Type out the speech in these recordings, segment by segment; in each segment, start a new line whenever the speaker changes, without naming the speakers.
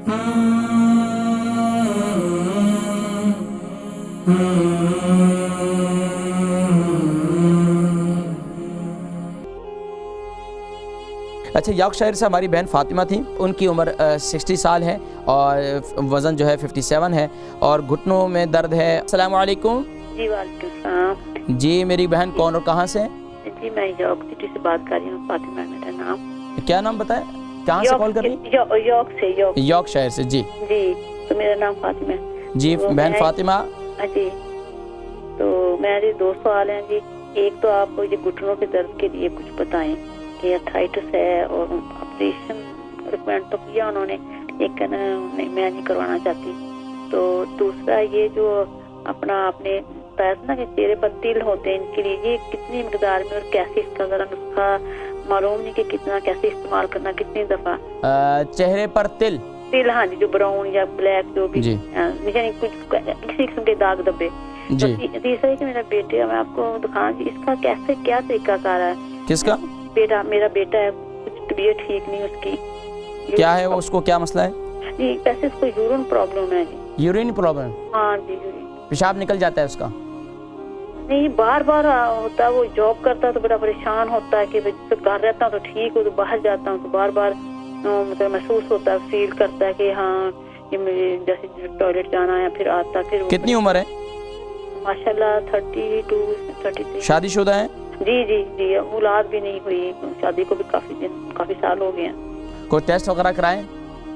अच्छा, यॉर्कशायर से हमारी बहन फ़ातिमा थी, उनकी उम्र 60 साल है और वज़न जो है 57 है और घुटनों में दर्द है। अस्सलाम वालेकुम।
जी वालेकुम सलाम।
जी मेरी बहन कौन और कहाँ से?
जी मैं यॉर्क सिटी से बात कर रही हूँ, फातिमा है मेरा नाम।
क्या नाम बताएं, कहाँ से कॉल कर रही हैं?
यॉर्क से।
यॉर्कशायर से। जी
तो मेरा नाम फातिमा है।
जी बहन फ़ातिमा।
जी तो मेरे 2 सवाल हैं जी। एक तो आप ये घुटनों के दर्द के लिए कुछ बताएं कि अर्थराइटिस है और ऑपरेशन रिकमेंड तो किया उन्होंने, लेकिन मैं नहीं करवाना चाहती। तो दूसरा ये जो अपना आपने बताया था ना कि चेहरे पर तिल होते हैं, इनके लिए ये कितनी मिकदार में और कैसे, इसका जरा नुस्खा मालूम नहीं कि कितना कैसे इस्तेमाल करना, कितनी दफा
चेहरे पर तिल?
हाँ जी, जो ब्राउन या ब्लैक जो भी यानी कुछ किसी किस्म के दाग धब्बे। तो तीसरा कि मेरा बेटे, मैं आपको दिखाऊं जी, इसका कैसे क्या तरीका कार है?
किसका?
बेटा, मेरा बेटा है, कुछ तबीयत ठीक नहीं उसकी।
क्या है वो, उसको क्या मसला है?
जी वैसे उसको यूरिन प्रॉब्लम है जी।
Urine problem?
हाँ जी, यूरिन।
पेशाब निकल जाता है उसका?
नहीं, बार बार होता है। वो जॉब करता है तो बड़ा परेशान होता है कि घर रहता हूँ तो ठीक हो, तो बाहर जाता हूँ तो बार बार मतलब महसूस होता है, फील करता है कि हाँ ये मुझे जैसे टॉयलेट जाना है, फिर आता फिर।
कितनी उम्र है?
माशाल्लाह 32 33।
शादीशुदा है?
जी औलाद भी नहीं हुई, शादी को भी काफी साल हो गए हैं।
कोई टेस्ट वगैरह कराए?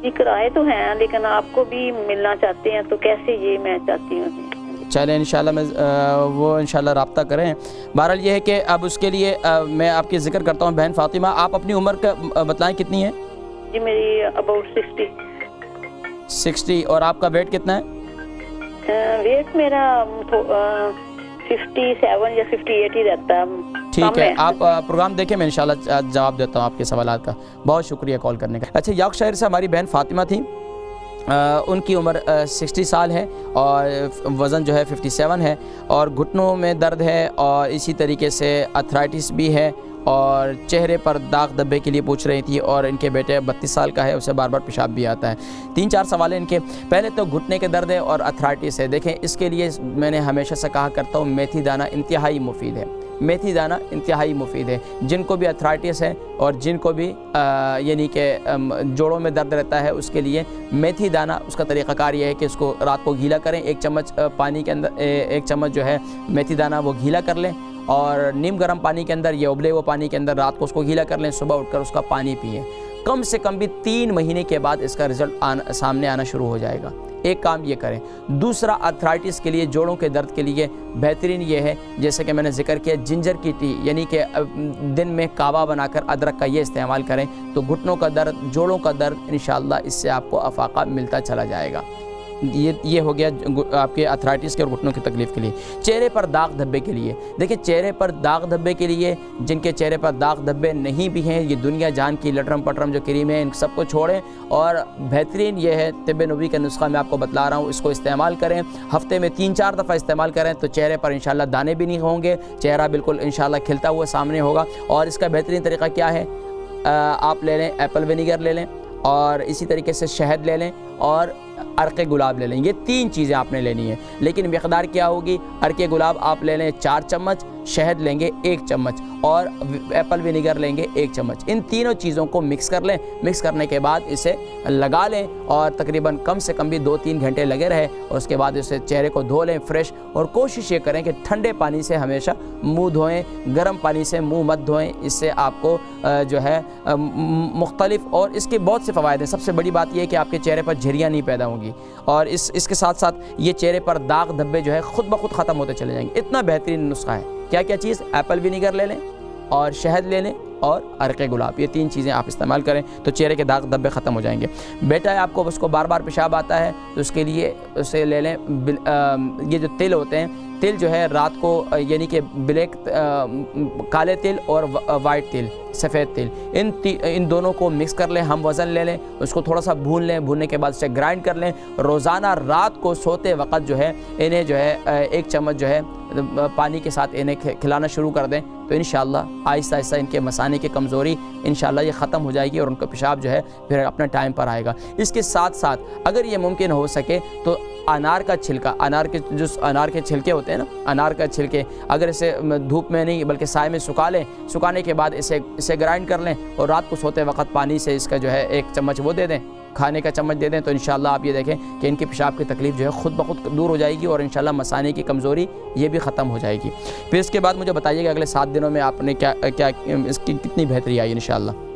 जी कराए तो हैं, लेकिन आपको भी मिलना चाहते हैं, तो कैसे ये मैं चाहती हूँ।
चलें इंशाल्लाह मैं वो इंशाल्लाह राब्ता करें। बहरहाल ये है कि अब उसके लिए मैं आपकी जिक्र करता हूँ। बहन फ़ातिमा, आप अपनी उम्र का बताएं कितनी है?
जी मेरी अबाउट 60।
और आपका वेट कितना है?
वेट मेरा 57 या 58 ही रहता है।
ठीक है, आप प्रोग्राम देखें, मैं इंशाल्लाह जवाब देता हूँ आपके सवालात का। बहुत शुक्रिया कॉल करने का। अच्छा, यॉर्कशायर से हमारी बहन फ़ातिमा थी, उनकी उम्र 60 साल है और वज़न जो है 57 है और घुटनों में दर्द है और इसी तरीके से अर्थराइटिस भी है और चेहरे पर दाग धब्बे के लिए पूछ रही थी और इनके बेटे 32 साल का है, उसे बार बार पेशाब भी आता है। 3-4 सवाल हैं इनके। पहले तो घुटने के दर्द है और अर्थराइटिस है। देखें, इसके लिए मैंने हमेशा से कहा करता हूँ, मेथी दाना इंतहाई मुफीद है। मेथी दाना इंतहाई मुफीद है। जिनको भी अर्थराइटिस है और जिनको भी यानी कि जोड़ों में दर्द रहता है, उसके लिए मेथी दाना, उसका तरीक़ाकार ये है कि उसको रात को गीला करें। 1 चम्मच पानी के अंदर 1 चम्मच जो है मेथी दाना वो गीला कर लें और नीम गर्म पानी के अंदर या उबले हुए पानी के अंदर रात को उसको गीला कर लें। सुबह उठकर उसका पानी पिएँ। कम से कम भी 3 महीने के बाद इसका रिज़ल्ट सामने आना शुरू हो जाएगा। एक काम ये करें। दूसरा, अर्थराइटिस के लिए, जोड़ों के दर्द के लिए बेहतरीन ये है, जैसे कि मैंने जिक्र किया, जिंजर की टी, यानी कि दिन में कावा बनाकर अदरक का ये इस्तेमाल करें तो घुटनों का दर्द, जोड़ों का दर्द इंशाअल्लाह इससे आपको अफाका मिलता चला जाएगा। ये हो गया आपके अर्थराइटिस के और घुटनों की तकलीफ़ के लिए। चेहरे पर दाग धब्बे के लिए, देखिए, चेहरे पर दाग धब्बे के लिए, जिनके चेहरे पर दाग धब्बे नहीं भी हैं, ये दुनिया जान की लटरम पटरम जो क्रीम है, इन सबको छोड़ें और बेहतरीन ये है तिब्बे नबी का नुस्खा मैं आपको बतला रहा हूँ, इसको इस्तेमाल करें। हफ्ते में 3-4 दफ़ा इस्तेमाल करें तो चेहरे पर इंशाल्लाह दाने भी नहीं होंगे, चेहरा बिल्कुल इंशाल्लाह खिलता हुआ सामने होगा। और इसका बेहतरीन तरीका क्या है, आप ले लें एप्पल विनीगर ले लें और इसी तरीके से शहद ले लें और अर्क़े गुलाब ले लें। ये 3 चीज़ें आपने लेनी है, लेकिन मिक़दार क्या होगी? अर्क़े गुलाब आप ले लें 4 चम्मच, शहद लेंगे 1 चम्मच और एप्पल विनीगर लेंगे 1 चम्मच। इन तीनों चीज़ों को मिक्स कर लें। मिक्स करने के बाद इसे लगा लें और तकरीबन कम से कम भी 2-3 घंटे लगे रहे और उसके बाद इसे चेहरे को धो लें फ्रेश। और कोशिश ये करें कि ठंडे पानी से हमेशा मुँह धोएँ, गर्म पानी से मुँह मत धोएँ। इससे आपको जो है मुख्तलिफ और इसके बहुत से फ़वायद हैं। सबसे बड़ी बात यह है कि आपके चेहरे पर झुर्रियाँ नहीं पैदा होंगी और इसके साथ साथ ये चेहरे पर दाग धब्बे जो है ख़ुद ब खुद ख़त्म होते चले जाएंगे। इतना बेहतरीन नुस्खा है। क्या क्या चीज़? एप्पल विनीगर ले लें और शहद ले लें और अर्क़े गुलाब। ये 3 चीज़ें आप इस्तेमाल करें तो चेहरे के दाग धब्बे ख़त्म हो जाएंगे। बेटा है आपको, उसको बार बार पेशाब आता है तो उसके लिए उसे ले लें ये जो तिल होते हैं, तिल जो है रात को यानी कि ब्लैक काले तिल और वाइट तिल, सफ़ेद तिल, इन दोनों को मिक्स कर लें। हम वज़न ले लें, उसको थोड़ा सा भून लें, भूनने के बाद उसे ग्राइंड कर लें। रोज़ाना रात को सोते वक्त जो है इन्हें जो है 1 चम्मच जो है पानी के साथ इन्हें खिलाना शुरू कर दें। तो इंशाअल्लाह आहिस्ता आहिस्ता इनके मसाने की कमज़ोरी इंशाअल्लाह ये ख़त्म हो जाएगी और उनका पेशाब जो है फिर अपने टाइम पर आएगा। इसके साथ साथ अगर ये मुमकिन हो सके तो अनार का छिलका, अनार के छिलके होते हैं ना, अनार का छिलके अगर इसे धूप में नहीं बल्कि साए में सुखा लें, सुखाने के बाद इसे ग्राइंड कर लें और रात को सोते वक्त पानी से इसका जो है 1 चम्मच वो दे दें, खाने का चम्मच दे दें, तो इंशाअल्लाह आप ये देखें कि इनके पेशाब की तकलीफ़ जो है ख़ुद ब खुद दूर हो जाएगी और इंशाअल्लाह मसाने की कमज़ोरी ये भी ख़त्म हो जाएगी। फिर इसके बाद मुझे बताइएगा अगले 7 दिनों में आपने क्या इसकी कितनी बेहतरी आई इंशाअल्लाह।